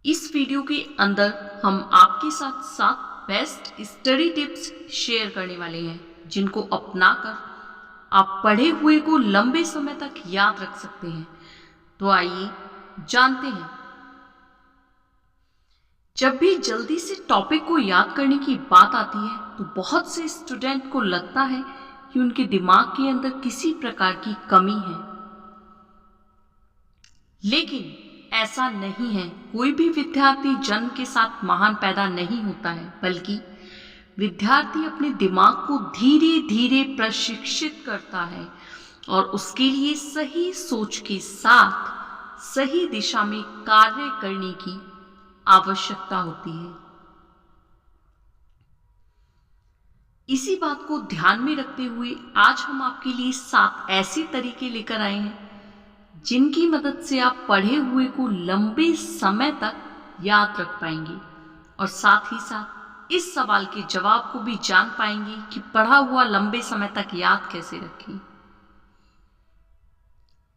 इस वीडियो के अंदर हम आपके साथ 7 बेस्ट स्टडी टिप्स शेयर करने वाले हैं जिनको अपनाकर आप पढ़े हुए को लंबे समय तक याद रख सकते हैं। तो आइए जानते हैं। जब भी जल्दी से टॉपिक को याद करने की बात आती है तो बहुत से स्टूडेंट को लगता है कि उनके दिमाग के अंदर किसी प्रकार की कमी है, लेकिन ऐसा नहीं है। कोई भी विद्यार्थी जन्म के साथ महान पैदा नहीं होता है, बल्कि विद्यार्थी अपने दिमाग को धीरे धीरे प्रशिक्षित करता है और उसके लिए सही सोच के साथ सही दिशा में कार्य करने की आवश्यकता होती है। इसी बात को ध्यान में रखते हुए आज हम आपके लिए 7 ऐसे तरीके लेकर आए हैं जिनकी मदद से आप पढ़े हुए को लंबे समय तक याद रख पाएंगे और साथ ही साथ इस सवाल के जवाब को भी जान पाएंगे कि पढ़ा हुआ लंबे समय तक याद कैसे रखें।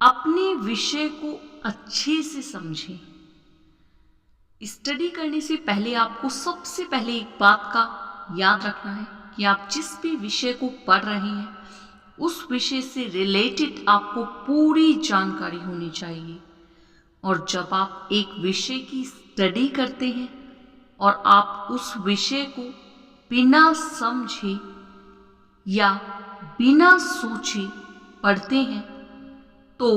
अपने विषय को अच्छे से समझें। स्टडी करने से पहले आपको सबसे पहले एक बात का याद रखना है कि आप जिस भी विषय को पढ़ रहे हैं उस विषय से रिलेटेड आपको पूरी जानकारी होनी चाहिए। और जब आप एक विषय की स्टडी करते हैं और आप उस विषय को बिना समझे या बिना सोचे पढ़ते हैं तो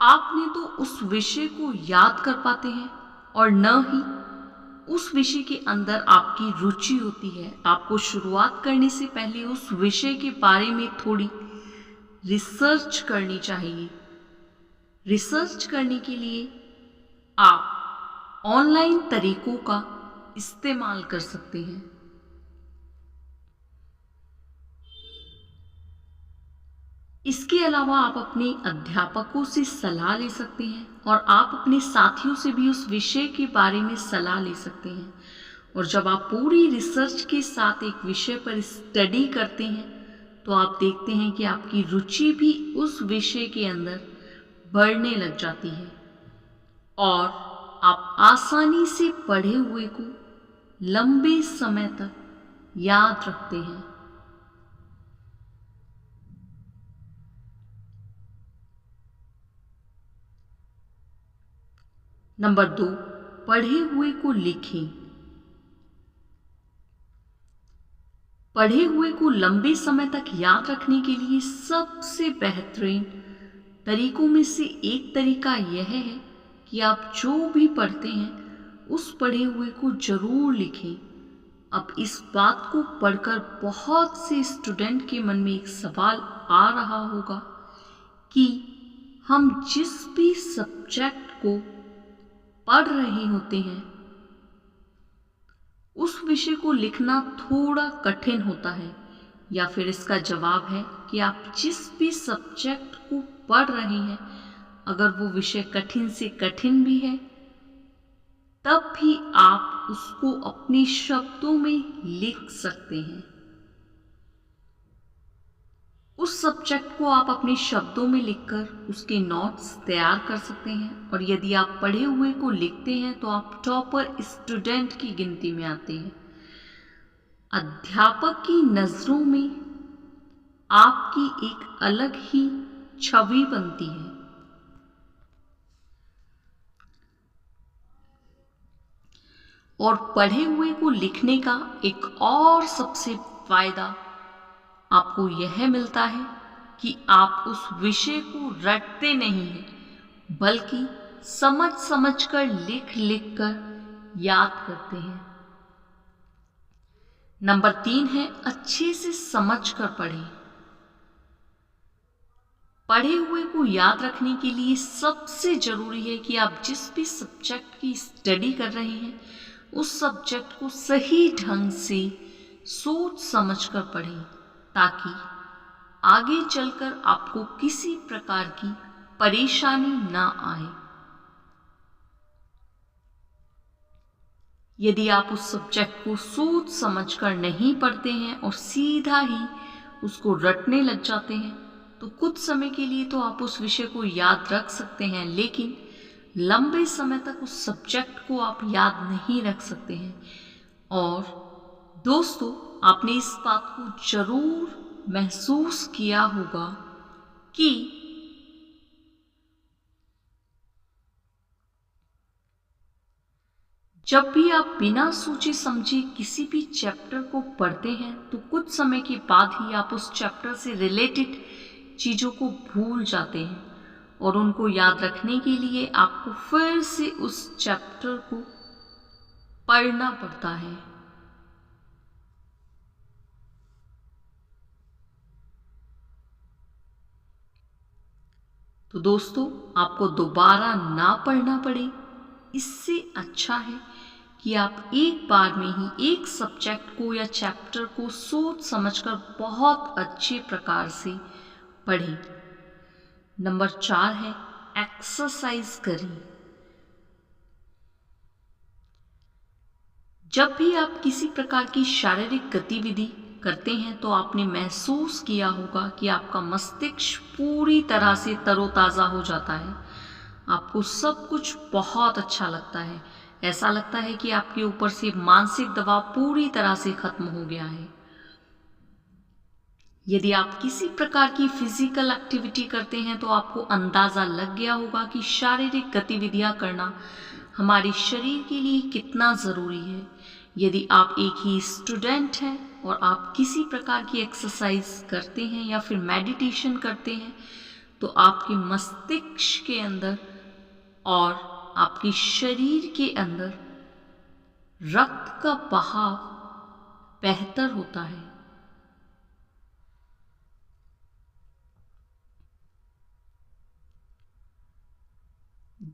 आप न तो उस विषय को याद कर पाते हैं और न ही उस विषय के अंदर आपकी रुचि होती है। आपको शुरुआत करने से पहले उस विषय के बारे में थोड़ी रिसर्च करनी चाहिए। रिसर्च करने के लिए आप ऑनलाइन तरीकों का इस्तेमाल कर सकते हैं। इसके अलावा आप अपने अध्यापकों से सलाह ले सकते हैं और आप अपने साथियों से भी उस विषय के बारे में सलाह ले सकते हैं। और जब आप पूरी रिसर्च के साथ एक विषय पर स्टडी करते हैं तो आप देखते हैं कि आपकी रुचि भी उस विषय के अंदर बढ़ने लग जाती है और आप आसानी से पढ़े हुए को लंबे समय तक याद रखते हैं। नंबर 2, पढ़े हुए को लिखें। पढ़े हुए को लंबे समय तक याद रखने के लिए सबसे बेहतरीन तरीकों में से एक तरीका यह है कि आप जो भी पढ़ते हैं उस पढ़े हुए को जरूर लिखें। अब इस बात को पढ़कर बहुत से स्टूडेंट के मन में एक सवाल आ रहा होगा कि हम जिस भी सब्जेक्ट को पढ़ रहे होते हैं उस विषय को लिखना थोड़ा कठिन होता है, या फिर इसका जवाब है कि आप जिस भी सब्जेक्ट को पढ़ रहे हैं अगर वो विषय कठिन से कठिन भी है तब भी आप उसको अपने शब्दों में लिख सकते हैं। उस सब्जेक्ट को आप अपने शब्दों में लिखकर उसके नोट्स तैयार कर सकते हैं और यदि आप पढ़े हुए को लिखते हैं तो आप टॉपर स्टूडेंट की गिनती में आते हैं। अध्यापक की नजरों में आपकी एक अलग ही छवि बनती है। और पढ़े हुए को लिखने का एक और सबसे फायदा आपको यह मिलता है कि आप उस विषय को रटते नहीं हैं बल्कि समझ समझ कर लिख लिख कर याद करते हैं। नंबर 3 है अच्छे से समझ कर पढ़ें। पढ़े हुए को याद रखने के लिए सबसे जरूरी है कि आप जिस भी सब्जेक्ट की स्टडी कर रहे हैं उस सब्जेक्ट को सही ढंग से सोच समझ कर पढ़ें ताकि आगे चलकर आपको किसी प्रकार की परेशानी ना आए। यदि आप उस सब्जेक्ट को सोच समझकर नहीं पढ़ते हैं और सीधा ही उसको रटने लग जाते हैं तो कुछ समय के लिए तो आप उस विषय को याद रख सकते हैं, लेकिन लंबे समय तक उस सब्जेक्ट को आप याद नहीं रख सकते हैं। और दोस्तों, आपने इस बात को जरूर महसूस किया होगा कि जब भी आप बिना सोचे समझे किसी भी चैप्टर को पढ़ते हैं तो कुछ समय के बाद ही आप उस चैप्टर से रिलेटेड चीज़ों को भूल जाते हैं और उनको याद रखने के लिए आपको फिर से उस चैप्टर को पढ़ना पड़ता है। तो दोस्तों, आपको दोबारा ना पढ़ना पड़े, इससे अच्छा है कि आप एक बार में ही एक सब्जेक्ट को या चैप्टर को सोच समझकर बहुत अच्छे प्रकार से पढ़ें। नंबर 4 है एक्सरसाइज करें। जब भी आप किसी प्रकार की शारीरिक गतिविधि करते हैं तो आपने महसूस किया होगा कि आपका मस्तिष्क पूरी तरह से तरोताज़ा हो जाता है। आपको सब कुछ बहुत अच्छा लगता है। ऐसा लगता है कि आपके ऊपर से मानसिक दबाव पूरी तरह से खत्म हो गया है। यदि आप किसी प्रकार की फिजिकल एक्टिविटी करते हैं तो आपको अंदाज़ा लग गया होगा कि शारीरिक गतिविधियां करना हमारे शरीर के लिए कितना ज़रूरी है। यदि आप एक ही स्टूडेंट हैं और आप किसी प्रकार की एक्सरसाइज करते हैं या फिर मेडिटेशन करते हैं तो आपके मस्तिष्क के अंदर और आपके शरीर के अंदर रक्त का बहाव बेहतर होता है।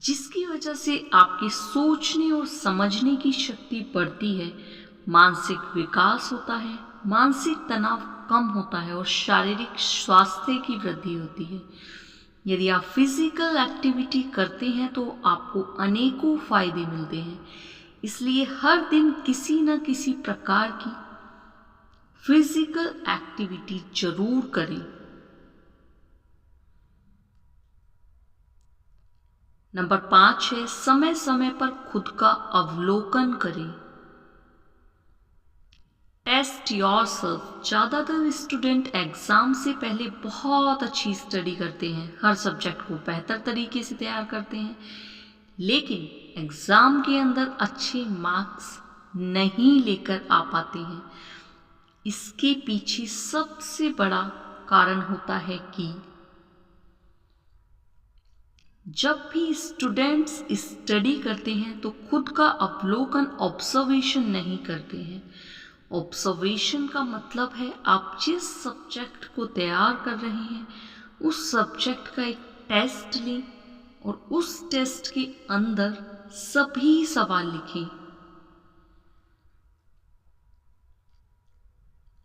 जिसकी वजह से आपकी सोचने और समझने की शक्ति बढ़ती है, मानसिक विकास होता है, मानसिक तनाव कम होता है और शारीरिक स्वास्थ्य की वृद्धि होती है। यदि आप फिजिकल एक्टिविटी करते हैं तो आपको अनेकों फायदे मिलते हैं। इसलिए हर दिन किसी न किसी प्रकार की फिजिकल एक्टिविटी जरूर करें। नंबर 5 है समय समय पर खुद का अवलोकन करें। Test yourself. ज़्यादातर स्टूडेंट एग्ज़ाम से पहले बहुत अच्छी स्टडी करते हैं, हर सब्जेक्ट को बेहतर तरीके से तैयार करते हैं, लेकिन एग्ज़ाम के अंदर अच्छे मार्क्स नहीं लेकर आ पाते हैं। इसके पीछे सबसे बड़ा कारण होता है कि जब भी स्टूडेंट्स स्टडी करते हैं तो खुद का अवलोकन ऑब्जर्वेशन नहीं करते हैं। ऑब्जर्वेशन का मतलब है आप जिस सब्जेक्ट को तैयार कर रहे हैं उस सब्जेक्ट का एक टेस्ट लें और उस टेस्ट के अंदर सभी सवाल लिखें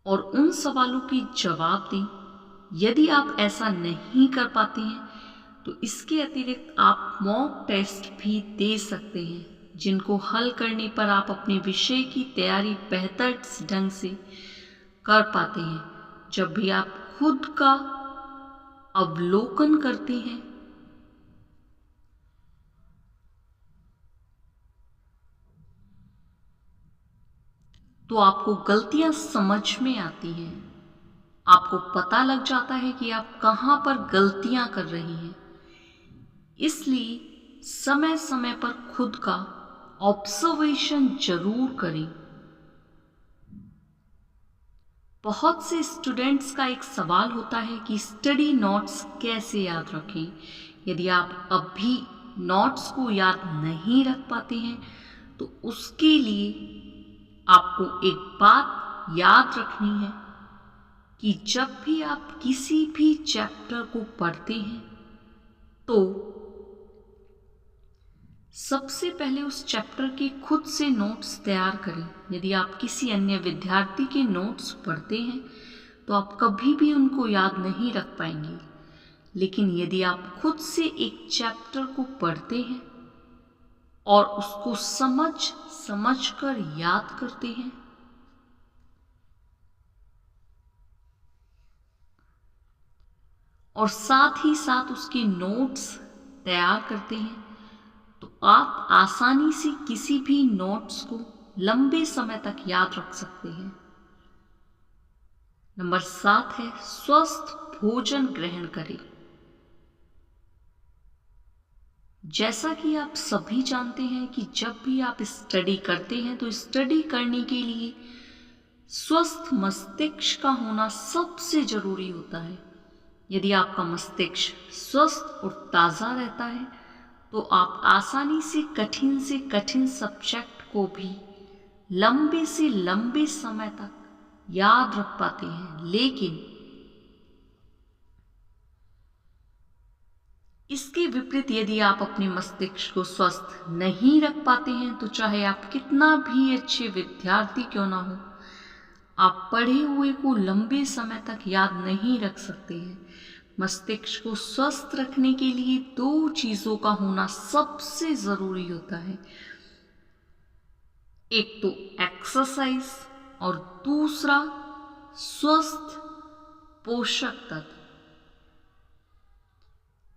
और उन सवालों के जवाब दें। यदि आप ऐसा नहीं कर पाते हैं तो इसके अतिरिक्त आप मॉक टेस्ट भी दे सकते हैं, जिनको हल करने पर आप अपने विषय की तैयारी बेहतर ढंग से कर पाते हैं। जब भी आप खुद का अवलोकन करते हैं तो आपको गलतियां समझ में आती हैं। आपको पता लग जाता है कि आप कहाँ पर गलतियां कर रही हैं। इसलिए समय समय पर खुद का ऑब्जर्वेशन जरूर करें। बहुत से स्टूडेंट्स का एक सवाल होता है कि स्टडी नोट्स कैसे याद रखें। यदि आप अभी नोट्स को याद नहीं रख पाते हैं तो उसके लिए आपको एक बात याद रखनी है कि जब भी आप किसी भी चैप्टर को पढ़ते हैं तो सबसे पहले उस चैप्टर के खुद से नोट्स तैयार करें। यदि आप किसी अन्य विद्यार्थी के नोट्स पढ़ते हैं तो आप कभी भी उनको याद नहीं रख पाएंगे, लेकिन यदि आप खुद से एक चैप्टर को पढ़ते हैं और उसको समझ कर याद करते हैं और साथ ही साथ उसके नोट्स तैयार करते हैं तो आप आसानी से किसी भी नोट्स को लंबे समय तक याद रख सकते हैं। नंबर 7 है स्वस्थ भोजन ग्रहण करें। जैसा कि आप सभी जानते हैं कि जब भी आप स्टडी करते हैं तो स्टडी करने के लिए स्वस्थ मस्तिष्क का होना सबसे जरूरी होता है। यदि आपका मस्तिष्क स्वस्थ और ताज़ा रहता है तो आप आसानी से कठिन सब्जेक्ट को भी लंबे से लंबे समय तक याद रख पाते हैं। लेकिन इसके विपरीत यदि आप अपने मस्तिष्क को स्वस्थ नहीं रख पाते हैं तो चाहे आप कितना भी अच्छे विद्यार्थी क्यों ना हो, आप पढ़े हुए को लंबे समय तक याद नहीं रख सकते हैं। मस्तिष्क को स्वस्थ रखने के लिए 2 चीज़ों का होना सबसे ज़रूरी होता है। एक तो एक्सरसाइज और दूसरा स्वस्थ पोषक तत्व।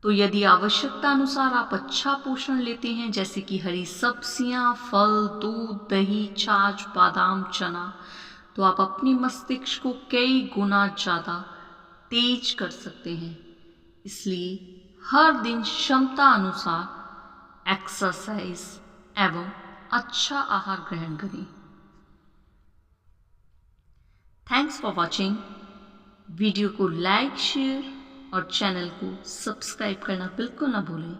तो यदि आवश्यकता अनुसार आप अच्छा पोषण लेते हैं जैसे कि हरी सब्जियां, फल, दूध, दही, छाछ, बादाम, चना, तो आप अपने मस्तिष्क को कई गुना ज़्यादा तेज कर सकते हैं। इसलिए हर दिन क्षमता अनुसार एक्सरसाइज एवं अच्छा आहार ग्रहण करें। Thanks for watching. वीडियो को लाइक, शेयर और चैनल को सब्सक्राइब करना बिल्कुल ना भूलें।